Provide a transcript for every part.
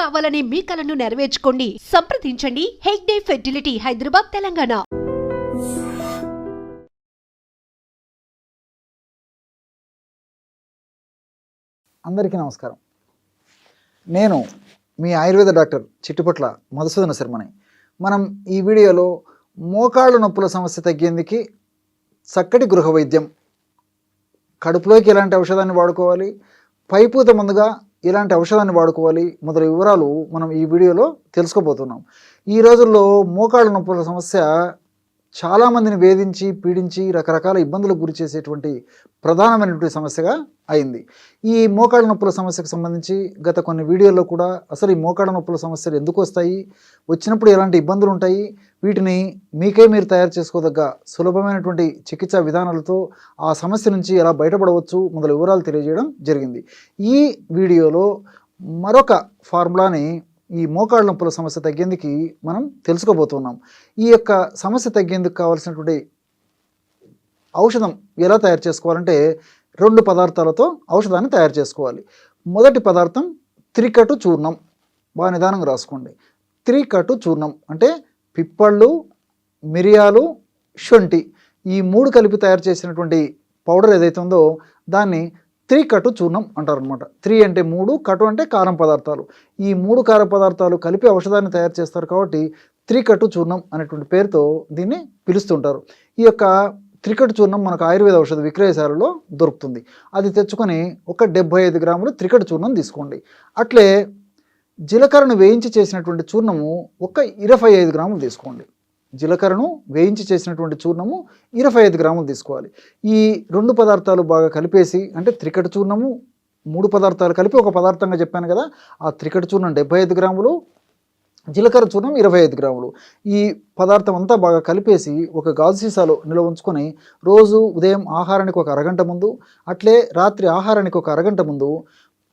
కావాలనే మీ కలను నెరవేర్చుకోండి. సంప్రదించండి హెగ్డే ఫెర్టిలిటీ, హైదరాబాద్, తెలంగాణ. అందరికీ నమస్కారం. నేను మీ ఆయుర్వేద డాక్టర్ చిట్టుపట్ల మధుసూదన శర్మని. మనం ఈ వీడియోలో మోకాళ్ళ నొప్పుల సమస్య తగ్గేందుకు చక్కటి గృహ వైద్యం, కడుపులోకి ఎలాంటి ఔషధాన్ని వాడుకోవాలి, పైపూత ముందుగా ఎలాంటి ఔషధాన్ని వాడుకోవాలి మొదలైన వివరాలు మనం ఈ వీడియోలో తెలుసుకోబోతున్నాం. ఈ రోజుల్లో మోకాళ్ళ నొప్పుల సమస్య చాలామందిని వేధించి పీడించి రకరకాల ఇబ్బందులకు గురి చేసేటువంటి ప్రధానమైనటువంటి సమస్యగా అయింది. ఈ మోకాళ్ళ నొప్పుల సమస్యకు సంబంధించి గత కొన్ని వీడియోల్లో కూడా అసలు ఈ మోకాళ్ళ నొప్పుల సమస్యలు ఎందుకు వస్తాయి, వచ్చినప్పుడు ఎలాంటి ఇబ్బందులు ఉంటాయి, వీటిని మీకే మీరు తయారు చేసుకోదగ్గ సులభమైనటువంటి చికిత్సా విధానాలతో ఆ సమస్య నుంచి ఎలా బయటపడవచ్చు మొదలు వివరాలు తెలియజేయడం జరిగింది. ఈ వీడియోలో మరొక ఫార్ములాని ఈ మోకాళ్ళ నొప్పుల సమస్య తగ్గేందుకు మనం తెలుసుకోబోతున్నాం. ఈ యొక్క సమస్య తగ్గేందుకు కావాల్సినటువంటి ఔషధం ఎలా తయారు చేసుకోవాలంటే 2 పదార్థాలతో ఔషధాన్ని తయారు చేసుకోవాలి. మొదటి పదార్థం త్రికటు చూర్ణం. బాగా నిదానంగా రాసుకోండి. త్రికటు చూర్ణం అంటే పిప్పళ్ళు, మిరియాలు, శొంఠి ఈ 3 కలిపి తయారు చేసినటువంటి పౌడర్ ఏదైతే ఉందో దాన్ని త్రికటు చూర్ణం అంటారు అనమాట. 3 అంటే 3, కటు అంటే కారం పదార్థాలు. ఈ 3 కారం పదార్థాలు కలిపి ఔషధాన్ని తయారు చేస్తారు కాబట్టి త్రికటు చూర్ణం అనేటువంటి పేరుతో దీన్ని పిలుస్తుంటారు. ఈ యొక్క త్రికటు చూర్ణం మనకు ఆయుర్వేద ఔషధ విక్రయశాలలో దొరుకుతుంది. అది తెచ్చుకొని ఒక 75 గ్రాములు త్రికటు చూర్ణం తీసుకోండి. అట్లే జీలకర్రను వేయించి చేసినటువంటి చూర్ణము ఒక 25 గ్రాములు తీసుకోండి. జీలకర్రను వేయించి చేసినటువంటి చూర్ణము 25 గ్రాములు తీసుకోవాలి. ఈ 2 పదార్థాలు బాగా కలిపేసి, అంటే త్రికటు చూర్ణము 3 పదార్థాలు కలిపి ఒక పదార్థంగా చెప్పాను కదా, ఆ త్రికటు చూర్ణం 75 గ్రాములు, జీలకర్ర చూర్ణం 25 గ్రాములు. ఈ పదార్థం అంతా బాగా కలిపేసి ఒక గాజు సీసాలో నిల్వ ఉంచుకొని రోజు ఉదయం ఆహారానికి ఒక అరగంట ముందు, అట్లే రాత్రి ఆహారానికి ఒక అరగంట ముందు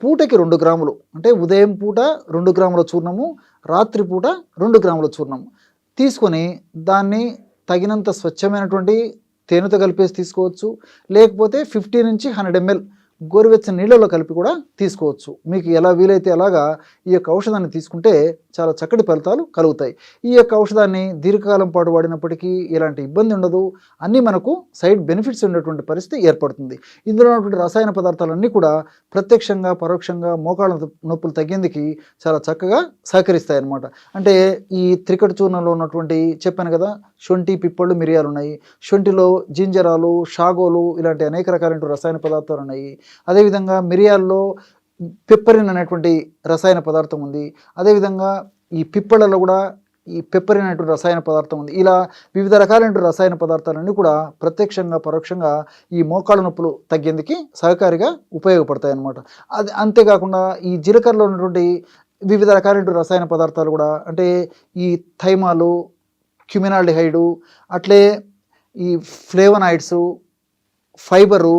పూటకి 2 గ్రాములు, అంటే ఉదయం పూట 2 గ్రాముల చూర్ణము, రాత్రి పూట 2 గ్రాముల చూర్ణము తీసుకొని దాన్ని తగినంత స్వచ్ఛమైనటువంటి తేనెతో కలిపేసి తీసుకోవచ్చు. లేకపోతే 50 నుంచి 100 ml గోరువెచ్చని నీళ్ళలో కలిపి కూడా తీసుకోవచ్చు. మీకు ఎలా వీలైతే అలాగా ఈ యొక్క ఔషధాన్ని తీసుకుంటే చాలా చక్కటి ఫలితాలు కలుగుతాయి. ఈ యొక్క ఔషధాన్ని దీర్ఘకాలం పాటు వాడినప్పటికీ ఎలాంటి ఇబ్బంది ఉండదు. అన్నీ మనకు సైడ్ బెనిఫిట్స్ ఉండేటువంటి పరిస్థితి ఏర్పడుతుంది. ఇందులో ఉన్నటువంటి రసాయన పదార్థాలన్నీ కూడా ప్రత్యక్షంగా పరోక్షంగా మోకాళ్ళ నొప్పులు తగ్గేందుకు చాలా చక్కగా సహకరిస్తాయి అన్నమాట. అంటే ఈ త్రికటు చూర్ణంలో ఉన్నటువంటి చెప్పాను కదా, శొంఠి, పిప్పళ్ళు, మిరియాలు ఉన్నాయి. శొంఠిలో జింజరాలు, షాగోలు ఇలాంటి అనేక రకాలైన రసాయన పదార్థాలు ఉన్నాయి. అదేవిధంగా మిరియాల్లో పెప్పరిన్ అనేటువంటి రసాయన పదార్థం ఉంది. అదేవిధంగా ఈ పిప్పళ్ళలో కూడా ఈ పెప్పరిన్ అనేటువంటి రసాయన పదార్థం ఉంది. ఇలా వివిధ రకాలైన రసాయన పదార్థాలన్నీ కూడా ప్రత్యక్షంగా పరోక్షంగా ఈ మోకాళ్ళ నొప్పులు తగ్గేందుకు సహకారిగా ఉపయోగపడతాయి అన్నమాట. అది అంతేకాకుండా ఈ జీలకర్రలో ఉన్నటువంటి వివిధ రకాలైన రసాయన పదార్థాలు కూడా, అంటే ఈ థైమాలు, క్యుమినాల్డిహైడు, అట్లే ఈ ఫ్లేవనాయిడ్స్, ఫైబరు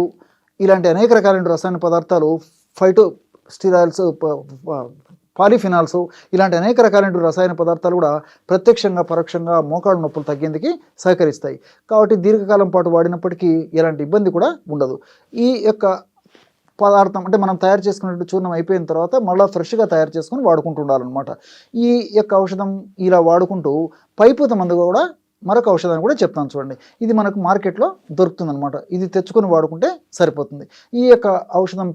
ఇలాంటి అనేక రకాలైన రసాయన పదార్థాలు, ఫైటో స్టిరాయిల్స్, పాలిఫినాల్స్ ఇలాంటి అనేక రకాలైన రసాయన పదార్థాలు కూడా ప్రత్యక్షంగా పరోక్షంగా మోకాళ్ళ నొప్పులు తగ్గేందుకు సహకరిస్తాయి. కాబట్టి దీర్ఘకాలం పాటు వాడినప్పటికీ ఎలాంటి ఇబ్బంది కూడా ఉండదు. ఈ యొక్క పదార్థం అంటే మనం తయారు చేసుకున్నట్టు చూర్ణం అయిపోయిన తర్వాత మళ్ళీ ఫ్రెష్గా తయారు చేసుకొని వాడుకుంటూ ఉండాలన్నమాట. ఈ యొక్క ఔషధం ఇలా వాడుకుంటూ పైపూత మందుగా కూడా మరొక ఔషధాన్ని కూడా చెప్తాను చూడండి. ఇది మనకు మార్కెట్లో దొరుకుతుందన్నమాట. ఇది తెచ్చుకొని వాడుకుంటే సరిపోతుంది. ఈ యొక్క ఔషధం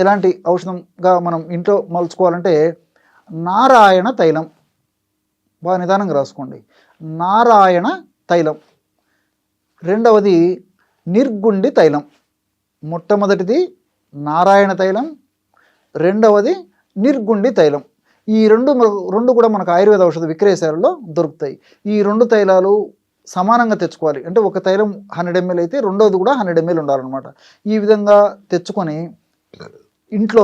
ఎలాంటి ఔషధంగా మనం ఇంట్లో మలుచుకోవాలంటే నారాయణ తైలం. బాగా నిదానంగా రాసుకోండి. నారాయణ తైలం. రెండవది నిర్గుండి తైలం. మొట్టమొదటిది నారాయణ తైలం, రెండవది నిర్గుండి తైలం. ఈ రెండు కూడా మనకు ఆయుర్వేద ఔషధ విక్రయశాలలో దొరుకుతాయి. ఈ 2 తైలాలు సమానంగా తెచ్చుకోవాలి. అంటే ఒక తైలం 100 ml అయితే రెండవది కూడా 100 ml ఉండాలన్నమాట. ఈ విధంగా తెచ్చుకొని ఇంట్లో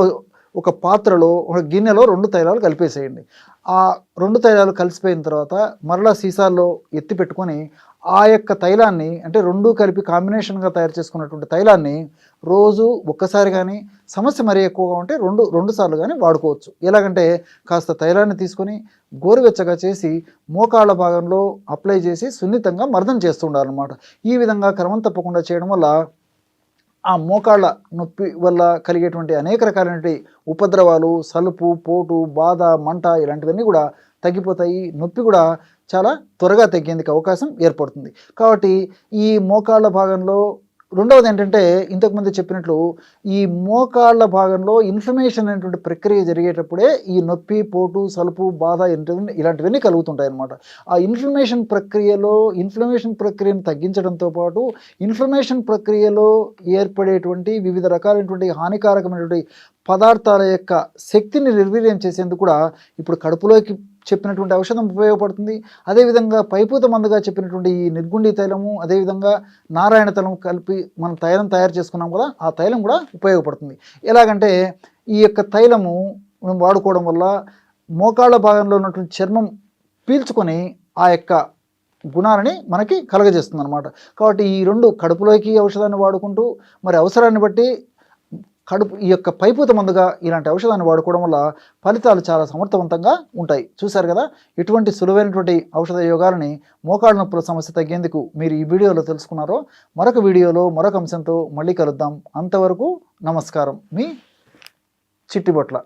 ఒక పాత్రలో, ఒక గిన్నెలో 2 తైలాలు కలిపేసేయండి. ఆ 2 తైలాలు కలిసిపోయిన తర్వాత మరలా సీసాల్లో ఎత్తి పెట్టుకొని ఆ యొక్క తైలాన్ని, అంటే 2 కలిపి కాంబినేషన్గా తయారు చేసుకున్నటువంటి తైలాన్ని రోజు ఒక్కసారి కానీ, సమస్య మరీ ఎక్కువగా ఉంటే 2 సార్లు కానీ వాడుకోవచ్చు. ఎలాగంటే కాస్త తైలాన్ని తీసుకొని గోరువెచ్చగా చేసి మోకాళ్ళ భాగంలో అప్లై చేసి సున్నితంగా మర్దన చేస్తూ ఉండాలన్నమాట. ఈ విధంగా క్రమం తప్పకుండా చేయడం వల్ల ఆ మోకాళ్ళ నొప్పి వల్ల కలిగేటువంటి అనేక రకాలైనటువంటి ఉపద్రవాలు, సలుపు, పోటు, బాధ, మంట ఇలాంటివన్నీ కూడా తగ్గిపోతాయి. నొప్పి కూడా చాలా త్వరగా తగ్గేందుకు అవకాశం ఏర్పడుతుంది. కాబట్టి ఈ మోకాళ్ళ భాగంలో రెండవది ఏంటంటే, ఇంతకుముందు చెప్పినట్లు ఈ మోకాళ్ళ భాగంలో ఇన్ఫ్లమేషన్ అనేటువంటి ప్రక్రియ జరిగేటప్పుడే ఈ నొప్పి, పోటు, సలుపు, బాధ ఇలాంటివన్నీ కలుగుతుంటాయి అన్నమాట. ఆ ఇన్ఫ్లమేషన్ ప్రక్రియను తగ్గించడంతో పాటు ఇన్ఫ్లమేషన్ ప్రక్రియలో ఏర్పడేటువంటి వివిధ రకాలైనటువంటి హానికారకమైనటువంటి పదార్థాల యొక్క శక్తిని నిర్వీర్యం చేసేందుకు కూడా ఇప్పుడు కడుపులోకి చెప్పినటువంటి ఔషధం ఉపయోగపడుతుంది. అదేవిధంగా పైపూత మందుగా చెప్పినటువంటి ఈ నిర్గుండి తైలము, అదేవిధంగా నారాయణ తైలం కలిపి మనం తైలం తయారు చేసుకున్నాం కదా, ఆ తైలం కూడా ఉపయోగపడుతుంది. ఎలాగంటే ఈ యొక్క తైలము మనం వాడుకోవడం వల్ల మోకాళ్ళ భాగంలో ఉన్నటువంటి చర్మం పీల్చుకొని ఆ యొక్క గుణాలని మనకి కలగజేస్తుంది అనమాట. కాబట్టి ఈ రెండు కడుపులోకి ఔషధాన్ని వాడుకుంటూ మరి అవసరాన్ని బట్టి ఈ యొక్క పైపూత మందుగా ఇలాంటి ఔషధాన్ని వాడుకోవడం వల్ల ఫలితాలు చాలా సమర్థవంతంగా ఉంటాయి. చూశారు కదా, ఇటువంటి సులువైనటువంటి ఔషధ యోగాలని మోకాళ్ళ నొప్పుల సమస్య తగ్గేందుకు మీరు ఈ వీడియోలో తెలుసుకున్నారో. మరొక వీడియోలో మరొక అంశంతో మళ్ళీ కలుద్దాం. అంతవరకు నమస్కారం. మీ చిట్టిబొట్ల.